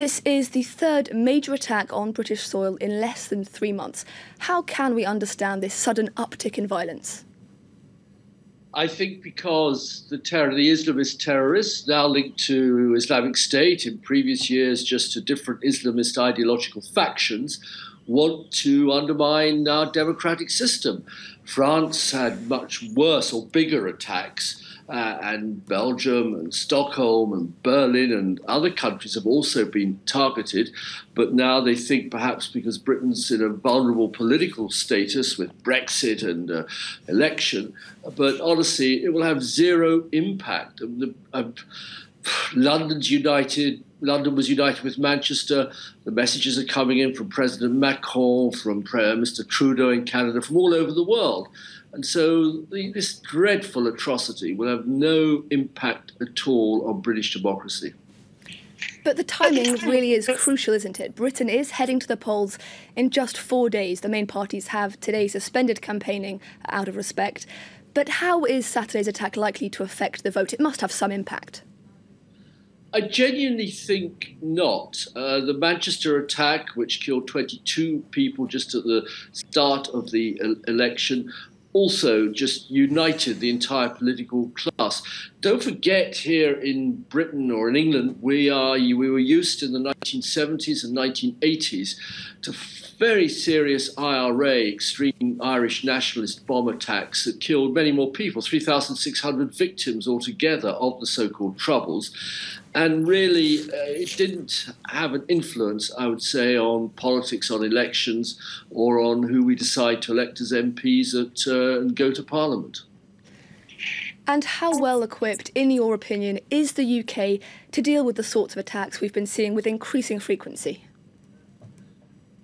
This is the third major attack on British soil in less than 3 months. How can we understand this sudden uptick in violence? I think because the Islamist terrorists, now linked to Islamic State, in previous years just to different Islamist ideological factions, want to undermine our democratic system. France had much worse or bigger attacks, and Belgium and Stockholm and Berlin and other countries have also been targeted. But now they think perhaps because Britain's in a vulnerable political status with Brexit and election, but honestly, it will have zero impact. London's united. London was united with Manchester. The messages are coming in from President Macron, from Mr. Trudeau in Canada, from all over the world. And so this dreadful atrocity will have no impact at all on British democracy. But the timing really is crucial, isn't it? Britain is heading to the polls in just 4 days. The main parties have today suspended campaigning out of respect. But how is Saturday's attack likely to affect the vote? It must have some impact. I genuinely think not. The Manchester attack, which killed 22 people just at the start of the election, also just united the entire political class. Don't forget, here in Britain or in England, we were used in the 1970s and 1980s to very serious IRA, extreme Irish nationalist bomb attacks that killed many more people, 3,600 victims altogether of the so-called Troubles. And really, it didn't have an influence, I would say, on politics, on elections, or on who we decide to elect as MPs and go to Parliament. And how well equipped, in your opinion, is the UK to deal with the sorts of attacks we've been seeing with increasing frequency?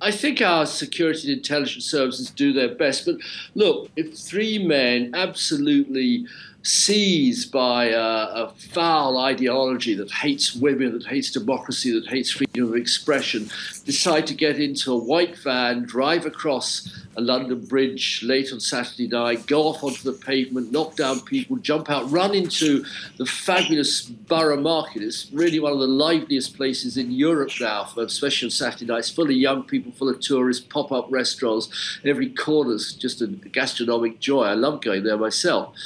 I think our security and intelligence services do their best. But look, if three men absolutely seized by a foul ideology that hates women, that hates democracy, that hates freedom of expression, decide to get into a white van, drive across a London bridge late on Saturday night, go off onto the pavement, knock down people, jump out, run into the fabulous Borough Market. It's really one of the liveliest places in Europe now, especially on Saturday nights, full of young people, full of tourists, pop-up restaurants. Every corner's just a gastronomic joy. I love going there myself.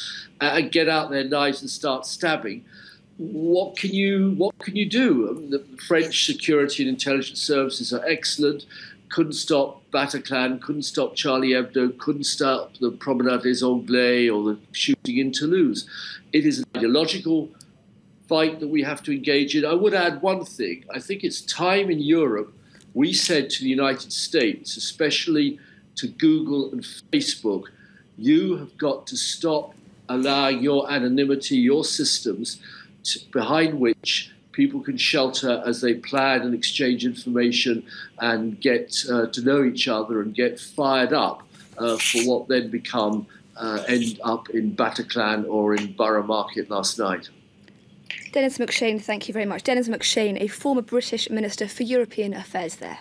And get out their knives and start stabbing. What can you do? The French security and intelligence services are excellent. Couldn't stop Bataclan, couldn't stop Charlie Hebdo, couldn't stop the Promenade des Anglais or the shooting in Toulouse. It is an ideological fight that we have to engage in. I would add one thing. I think it's time in Europe we said to the United States, especially to Google and Facebook, you have got to stop allowing your anonymity, your systems, behind which people can shelter as they plan and exchange information and get to know each other and get fired up for what then end up in Bataclan or in Borough Market last night. Denis Macshane, thank you very much. Denis Macshane, a former British Minister for European Affairs there.